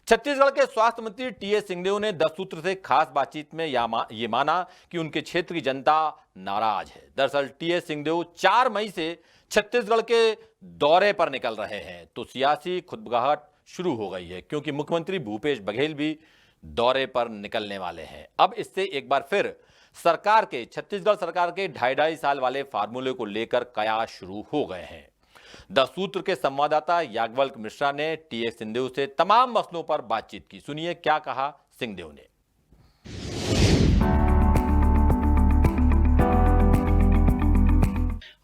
छत्तीसगढ़ के स्वास्थ्य मंत्री टीएस सिंहदेव ने 10 सूत्र से खास बातचीत में ये माना कि उनके क्षेत्र की जनता नाराज है। दरअसल टीएस सिंहदेव 4 मई से छत्तीसगढ़ के दौरे पर निकल रहे हैं तो सियासी खुदबुगाहट शुरू हो गई है, क्योंकि मुख्यमंत्री भूपेश बघेल भी दौरे पर निकलने वाले हैं। अब इससे एक बार फिर छत्तीसगढ़ सरकार के 2.5 साल वाले फार्मूले को लेकर कयास शुरू हो गए हैं। 10 सूत्र के संवाददाता याज्ञवल्क मिश्रा ने टीएस सिंहदेव से तमाम मसलों पर बातचीत की। सुनिए क्या कहा सिंहदेव ने।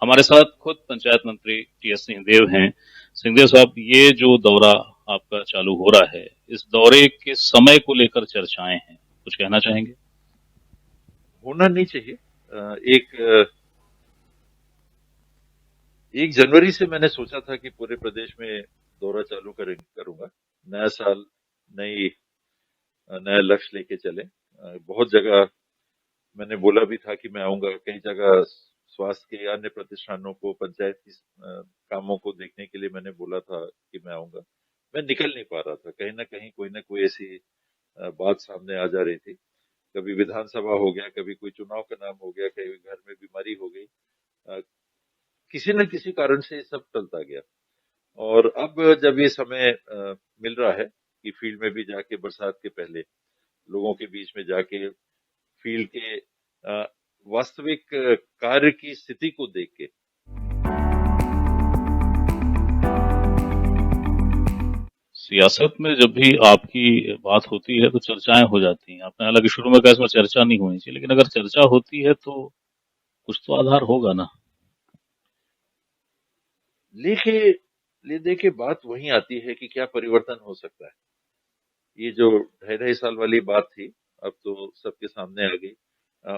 हमारे साथ खुद पंचायत मंत्री टीएस सिंहदेव हैं। सिंहदेव साहब, ये जो दौरा आपका चालू हो रहा है, इस दौरे के समय को लेकर चर्चाएं हैं, कुछ कहना चाहेंगे? होना नहीं चाहिए। एक जनवरी से मैंने सोचा था कि पूरे प्रदेश में दौरा चालू करूंगा। नया साल नया लक्ष्य लेके चले। बहुत जगह मैंने बोला भी था कि मैं आऊंगा। कई जगह स्वास्थ्य के अन्य प्रतिष्ठानों को, पंचायत की कामों को देखने के लिए मैंने बोला था कि मैं आऊंगा। मैं निकल नहीं पा रहा था। कहीं ना कहीं कोई ना कोई ऐसी बात सामने आ जा रही थी। कभी विधानसभा हो गया, कभी कोई चुनाव का नाम हो गया, कभी घर में बीमारी हो गई। किसी न किसी कारण से सब टलता गया। और अब जब ये समय मिल रहा है कि फील्ड में भी जाके, बरसात के पहले लोगों के बीच में जाके फील्ड के वास्तविक कार्य की स्थिति को देख के, सियासत में जब भी आपकी बात होती है तो चर्चाएं हो जाती हैं। आपने हालांकि शुरू में कहा इसमें चर्चा नहीं होनी चाहिए, लेकिन अगर चर्चा होती है तो कुछ तो आधार होगा ना। ले दे के बात वहीं आती है कि क्या परिवर्तन हो सकता है। ये जो 2.5 साल वाली बात थी, अब तो सबके सामने आ गई।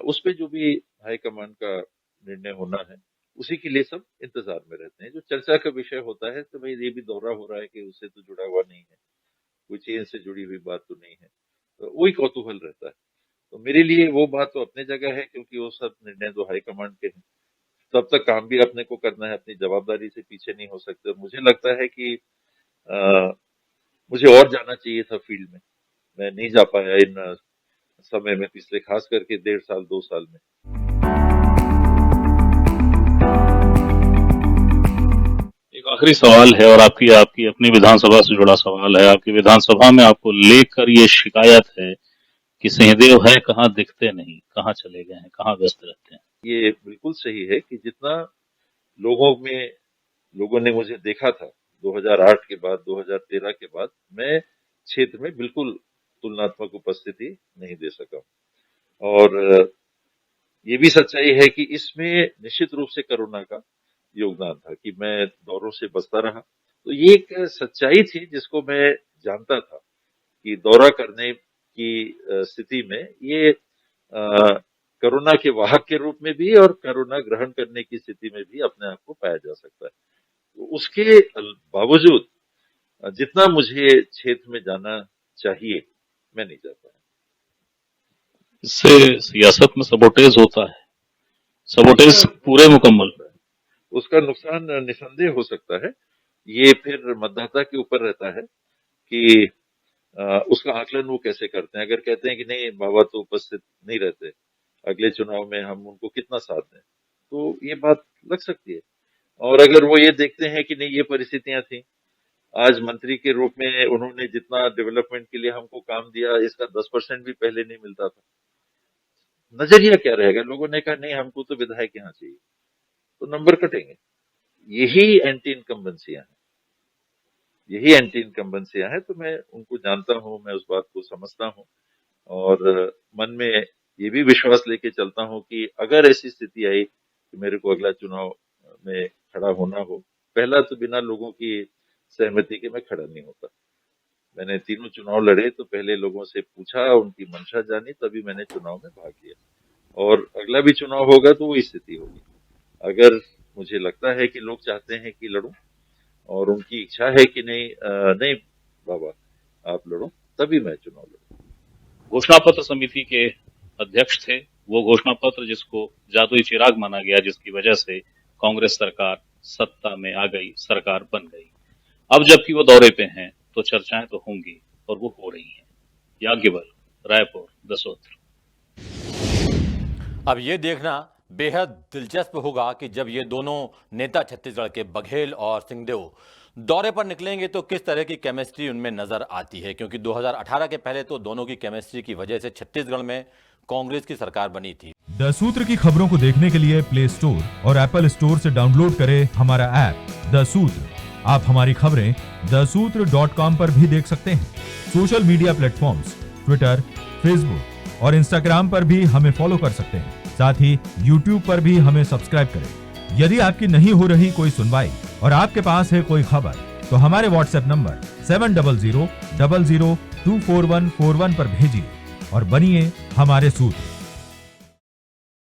उस पे जो भी हाईकमान का निर्णय होना है, उसी के लिए सब इंतजार में रहते हैं। जो चर्चा का विषय होता है तो भाई ये भी दौरा हो रहा है कि उससे तो जुड़ा हुआ नहीं है, कोई चेन से जुड़ी हुई बात तो नहीं है, तो वही कौतूहल रहता है। तो मेरे लिए वो बात तो अपनी जगह है, क्योंकि वो सब निर्णय तो हाईकमांड के हैं। तब तक काम भी अपने को करना है, अपनी जवाबदारी से पीछे नहीं हो सकते। मुझे लगता है कि मुझे और जाना चाहिए था फील्ड में। मैं नहीं जा पाया इन समय में, पिछले खास करके 1.5 साल 2 साल में। एक आखिरी सवाल है और आपकी अपनी विधानसभा से जुड़ा सवाल है। आपकी विधानसभा में आपको लेकर ये शिकायत है कि सिंहदेव है कहाँ, दिखते नहीं, कहाँ चले गए हैं, कहाँ व्यस्त रहते हैं? ये बिल्कुल सही है कि जितना लोगों ने मुझे देखा था 2008 के बाद, 2013 के बाद, मैं क्षेत्र में बिल्कुल तुलनात्मक उपस्थिति नहीं दे सका। और ये भी सच्चाई है कि इसमें निश्चित रूप से कोरोना का योगदान था कि मैं दौरों से बचता रहा। तो ये एक सच्चाई थी जिसको मैं जानता था कि दौरा करने की स्थिति में ये कोरोना के वाहक के रूप में भी और कोरोना ग्रहण करने की स्थिति में भी अपने आप को पाया जा सकता है। तो उसके बावजूद जितना मुझे क्षेत्र में जाना चाहिए, मैं नहीं जा पाया। इससे सियासत में सबोटेज होता है, सबोटेज पूरे मुकम्मल। उसका नुकसान निसंदेह हो सकता है। ये फिर मतदाता के ऊपर रहता है कि उसका आकलन वो कैसे करते हैं। अगर कहते हैं कि नहीं, बाबा तो उपस्थित नहीं रहते, अगले चुनाव में हम उनको कितना साथ दें, तो ये बात लग सकती है। और अगर वो ये देखते हैं कि नहीं, ये परिस्थितियां थी, आज मंत्री के रूप में उन्होंने जितना डेवलपमेंट के लिए हमको काम दिया, इसका 10% भी पहले नहीं मिलता था, नजरिया क्या रहेगा? लोगों ने कहा नहीं, हमको तो विधायक यहाँ चाहिए, तो नंबर कटेंगे। यही एंटी इनकम्बेंसियां हैं। तो मैं उनको जानता हूं, मैं उस बात को समझता हूं और मन में ये भी विश्वास लेके चलता हूं कि अगर ऐसी स्थिति आई कि मेरे को अगला चुनाव में खड़ा होना हो, पहला तो बिना लोगों की सहमति के मैं खड़ा नहीं होता। मैंने 3 चुनाव लड़े तो पहले लोगों से पूछा, उनकी मंशा जानी, तभी मैंने चुनाव में भाग लिया। और अगला भी चुनाव होगा तो वही स्थिति होगी। अगर मुझे लगता है कि लोग चाहते हैं कि लड़ूं और उनकी इच्छा है कि नहीं बाबा आप लड़ो, तभी मैं चुनाव लड़ूं। घोषणा पत्र समिति के अध्यक्ष थे। वो घोषणा पत्र जिसको जादुई चिराग माना गया, जिसकी वजह से कांग्रेस सरकार सत्ता में आ गई, सरकार बन गई। अब जबकि वो दौरे पे हैं तो चर्चाएं तो होंगी। और वो हो रही हैं। याज्ञवल्क, रायपुर, दसोत्र। अब ये देखना बेहद दिलचस्प होगा कि जब ये दोनों नेता छत्तीसगढ़ के बघेल और सिंहदेव दौरे पर निकलेंगे तो किस तरह की केमिस्ट्री उनमें नजर आती है, क्योंकि 2018 के पहले तो दोनों की केमिस्ट्री की वजह से छत्तीसगढ़ में कांग्रेस की सरकार बनी थी। द सूत्र की खबरों को देखने के लिए प्ले स्टोर और एप्पल स्टोर से डाउनलोड करें हमारा ऐप द सूत्र। आप हमारी खबरें thesutra.com पर भी देख सकते हैं। Social media platforms Twitter, Facebook और इंस्टाग्राम पर भी हमें फॉलो कर सकते हैं। साथ ही यूट्यूब पर भी हमें सब्सक्राइब करें। यदि आपकी नहीं हो रही कोई सुनवाई और आपके पास है कोई खबर, तो हमारे व्हाट्सएप नंबर 70000024141 पर भेजिए और बनिए हमारे सूत्र।